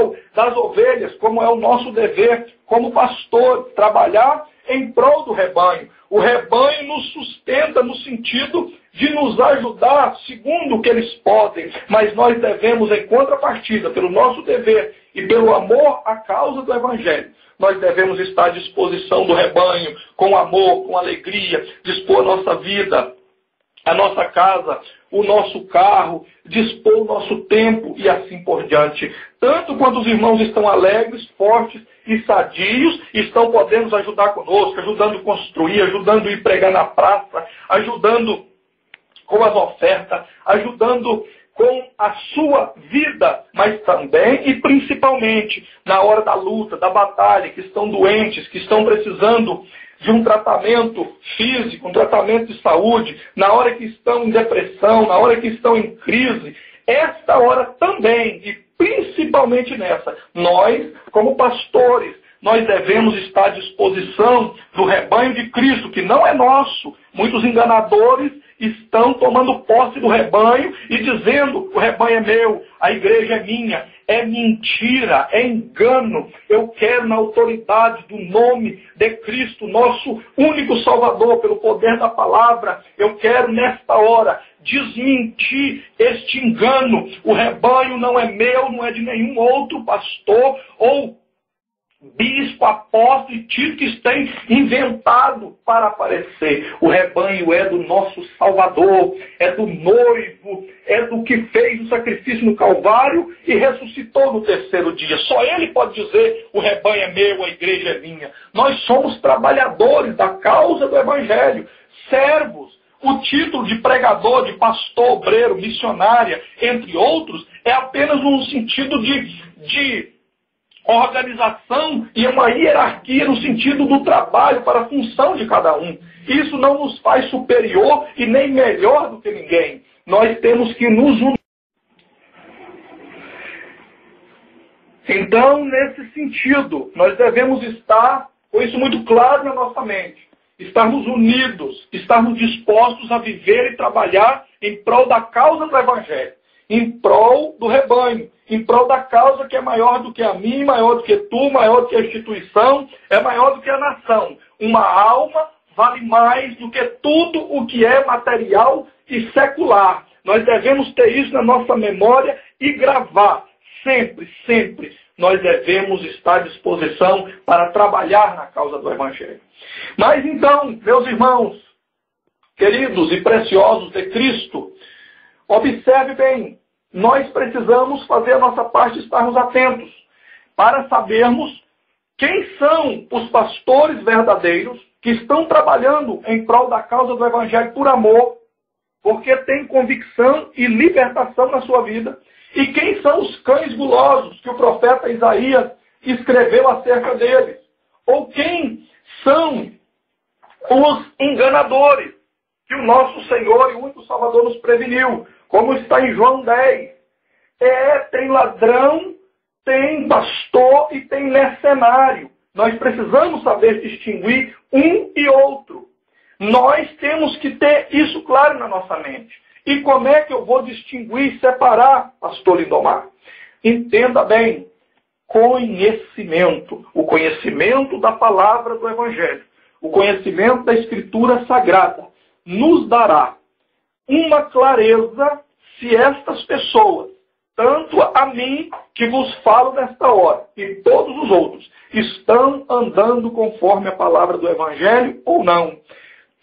prol das ovelhas, como é o nosso dever como pastor, trabalhar em prol do rebanho. O rebanho nos sustenta no sentido de nos ajudar segundo o que eles podem, mas nós devemos, em contrapartida, pelo nosso dever e pelo amor à causa do Evangelho, nós devemos estar à disposição do rebanho, com amor, com alegria, dispor a nossa vida, a nossa casa, o nosso carro, dispor o nosso tempo e assim por diante. Tanto quando os irmãos estão alegres, fortes e sadios, estão podendo nos ajudar conosco, ajudando a construir, ajudando a ir pregar na praça, ajudando com as ofertas, ajudando com a sua vida, mas também e principalmente na hora da luta, da batalha, que estão doentes, que estão precisando de um tratamento físico, um tratamento de saúde, na hora que estão em depressão, na hora que estão em crise. Esta hora também, e principalmente nessa, nós, como pastores, nós devemos estar à disposição do rebanho de Cristo, que não é nosso. Muitos enganadores estão tomando posse do rebanho e dizendo: o rebanho é meu, a igreja é minha. É mentira, é engano. Eu quero, na autoridade do nome de Cristo, nosso único Salvador, pelo poder da palavra, eu quero nesta hora desmentir este engano. O rebanho não é meu, não é de nenhum outro pastor ou bispo, apóstolo e tio que tem inventado para aparecer. O rebanho é do nosso Salvador, é do noivo, é do que fez o sacrifício no Calvário e ressuscitou no terceiro dia. Só ele pode dizer: o rebanho é meu, a igreja é minha. Nós somos trabalhadores da causa do Evangelho, servos. O título de pregador, de pastor, obreiro, missionária, entre outros, é apenas um sentido de organização e uma hierarquia no sentido do trabalho para a função de cada um. Isso não nos faz superior e nem melhor do que ninguém. Nós temos que nos unir. Então, nesse sentido, nós devemos estar com isso muito claro na nossa mente. Estarmos unidos, estarmos dispostos a viver e trabalhar em prol da causa do Evangelho, em prol do rebanho, em prol da causa que é maior do que a mim, maior do que tu, maior do que a instituição, é maior do que a nação. Uma alma vale mais do que tudo o que é material e secular. Nós devemos ter isso na nossa memória e gravar sempre, sempre. Nós devemos estar à disposição para trabalhar na causa do Evangelho. Mas então, meus irmãos, queridos e preciosos de Cristo, observe bem, nós precisamos fazer a nossa parte, estarmos atentos, para sabermos quem são os pastores verdadeiros que estão trabalhando em prol da causa do Evangelho por amor, porque têm convicção e libertação na sua vida. E quem são os cães gulosos que o profeta Isaías escreveu acerca deles? Ou quem são os enganadores que o nosso Senhor e o único Salvador nos preveniu? Como está em João 10. Tem ladrão, tem pastor e tem mercenário. Nós precisamos saber distinguir um e outro. Nós temos que ter isso claro na nossa mente. E como é que eu vou distinguir e separar, pastor Lindomar? Entenda bem, conhecimento. O conhecimento da palavra do Evangelho, o conhecimento da Escritura Sagrada, nos dará uma clareza se estas pessoas, tanto a mim que vos falo nesta hora, e todos os outros, estão andando conforme a palavra do Evangelho ou não.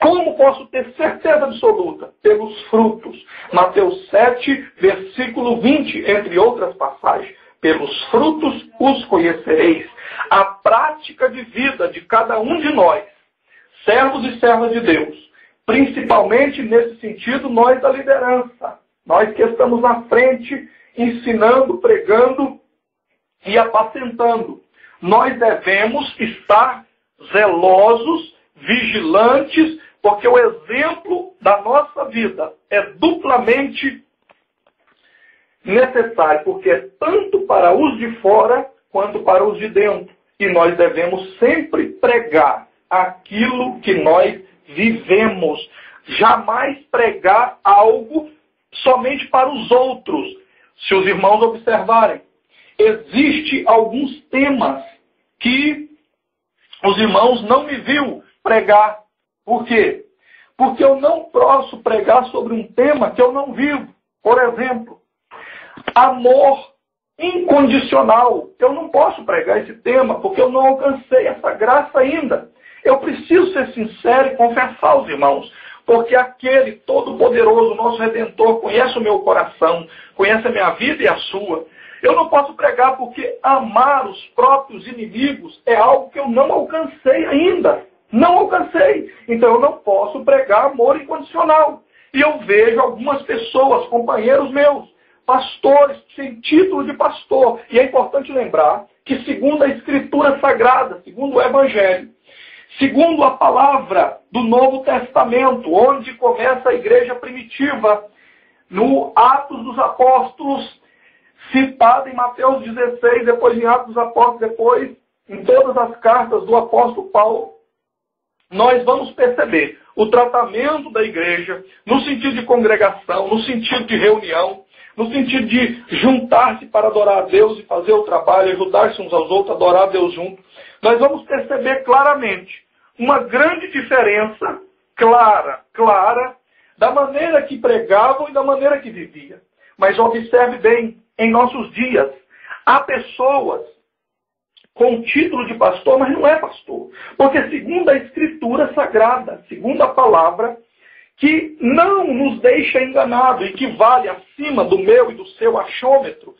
Como posso ter certeza absoluta? Pelos frutos. Mateus 7, versículo 20, entre outras passagens. Pelos frutos os conhecereis. A prática de vida de cada um de nós, servos e servas de Deus, principalmente nesse sentido, nós da liderança, nós que estamos na frente, ensinando, pregando e apacentando. Nós devemos estar zelosos, vigilantes, porque o exemplo da nossa vida é duplamente necessário, porque é tanto para os de fora quanto para os de dentro. E nós devemos sempre pregar aquilo que nós vivemos. Jamais pregar algo somente para os outros. Se os irmãos observarem, Existem alguns temas que os irmãos não me viu pregar. Por quê? Porque eu não posso pregar sobre um tema que eu não vivo. Por exemplo, amor incondicional. Eu não posso pregar esse tema porque eu não alcancei essa graça ainda. Eu preciso ser sincero e confessar aos irmãos, porque aquele Todo-Poderoso, nosso Redentor, conhece o meu coração, conhece a minha vida e a sua. Eu não posso pregar porque amar os próprios inimigos é algo que eu não alcancei ainda. Não alcancei. Então eu não posso pregar amor incondicional. E eu vejo algumas pessoas, companheiros meus, pastores, sem título de pastor. E é importante lembrar que segundo a Escritura Sagrada, segundo o Evangelho, segundo a palavra do Novo Testamento, onde começa a igreja primitiva, no Atos dos Apóstolos, citado em Mateus 16, depois em Atos dos Apóstolos, depois em todas as cartas do apóstolo Paulo, nós vamos perceber o tratamento da igreja no sentido de congregação, no sentido de reunião, no sentido de juntar-se para adorar a Deus e fazer o trabalho, ajudar-se uns aos outros, adorar a Deus juntos. Nós vamos perceber claramente uma grande diferença, clara, da maneira que pregavam e da maneira que viviam. Mas observe bem, em nossos dias, há pessoas com título de pastor, mas não é pastor. Porque segundo a Escritura Sagrada, segundo a palavra, que não nos deixa enganado e que vale acima do meu e do seu achômetro,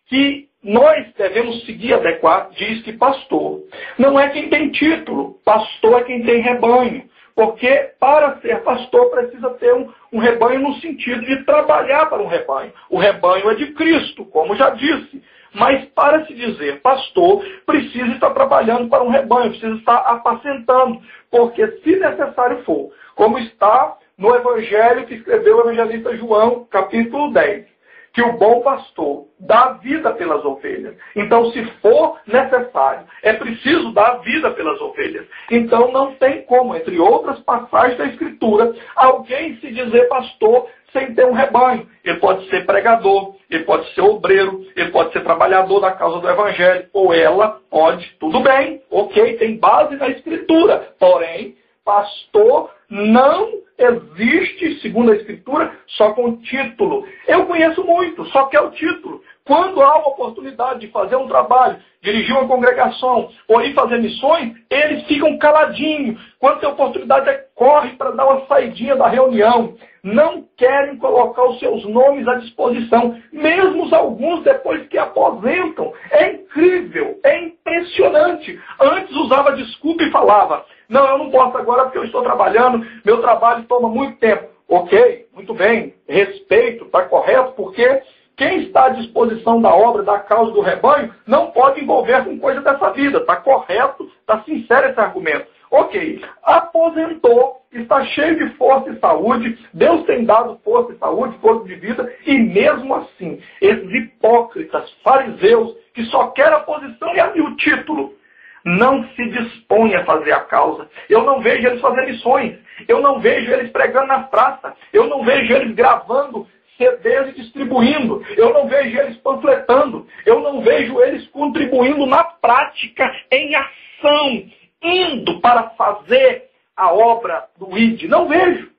que nós devemos seguir adequado, diz que pastor não é quem tem título, pastor é quem tem rebanho. Porque para ser pastor precisa ter um rebanho no sentido de trabalhar para um rebanho. O rebanho é de Cristo, como já disse. Mas para se dizer pastor, precisa estar trabalhando para um rebanho, precisa estar apacentando. Porque se necessário for, como está no Evangelho que escreveu o evangelista João, capítulo 10, que o bom pastor dá a vida pelas ovelhas. Então, se for necessário, é preciso dar a vida pelas ovelhas. Então, não tem como, entre outras passagens da Escritura, alguém se dizer pastor sem ter um rebanho. Ele pode ser pregador, ele pode ser obreiro, ele pode ser trabalhador da causa do Evangelho, ou ela pode, tudo bem, ok, tem base na Escritura. Porém, pastor não existe, segundo a Escritura, só com título. Eu conheço muito, só que é o título. Quando há uma oportunidade de fazer um trabalho, dirigir uma congregação, ou ir fazer missões, eles ficam caladinhos. Quando tem oportunidade, corre para dar uma saidinha da reunião. Não querem colocar os seus nomes à disposição, mesmo alguns depois que aposentam. É incrível, é impressionante. Antes usava desculpa e falava, não, eu não posso agora porque eu estou trabalhando, meu trabalho toma muito tempo. Ok, muito bem, respeito, está correto, porque quem está à disposição da obra, da causa do rebanho, não pode envolver com coisa dessa vida. Está correto, está sincero esse argumento. Ok, aposentou, está cheio de força e saúde, Deus tem dado força e saúde, força de vida, e mesmo assim, esses hipócritas, fariseus, que só querem a posição e o título, não se dispõem a fazer a causa. Eu não vejo eles fazer missões, eu não vejo eles pregando na praça, eu não vejo eles gravando CDs e distribuindo, eu não vejo eles panfletando, eu não vejo eles contribuindo na prática, em ação, indo para fazer a obra do ID. Não vejo.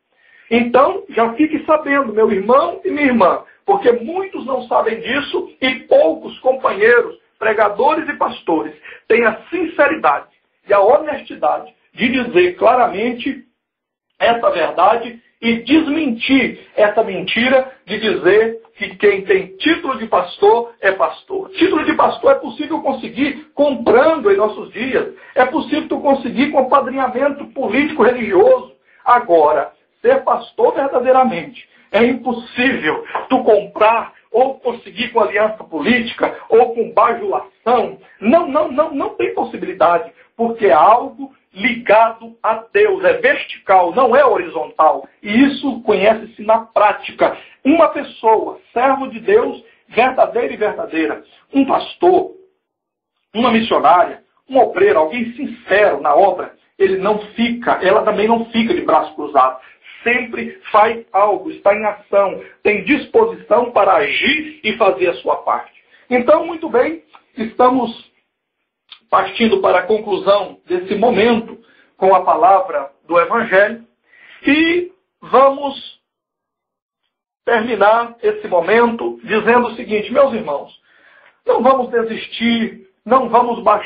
Então, já fique sabendo, meu irmão e minha irmã, porque muitos não sabem disso e poucos companheiros, pregadores e pastores, têm a sinceridade e a honestidade de dizer claramente essa verdade e desmentir essa mentira de dizer que quem tem título de pastor é pastor. Título de pastor é possível conseguir comprando em nossos dias. É possível tu conseguir com apadrinhamento político-religioso. Agora, ser pastor verdadeiramente é impossível tu comprar ou conseguir com aliança política ou com bajulação. Não tem possibilidade, porque é algo ligado a Deus, é vertical, não é horizontal. E isso conhece-se na prática. Uma pessoa, servo de Deus, verdadeira e verdadeira, um pastor, uma missionária, um obreiro, alguém sincero na obra, ela também não fica de braços cruzados. Sempre faz algo, está em ação, tem disposição para agir e fazer a sua parte. Então, muito bem, estamos partindo para a conclusão desse momento com a palavra do Evangelho e vamos terminar esse momento dizendo o seguinte: meus irmãos, não vamos desistir, não vamos baixar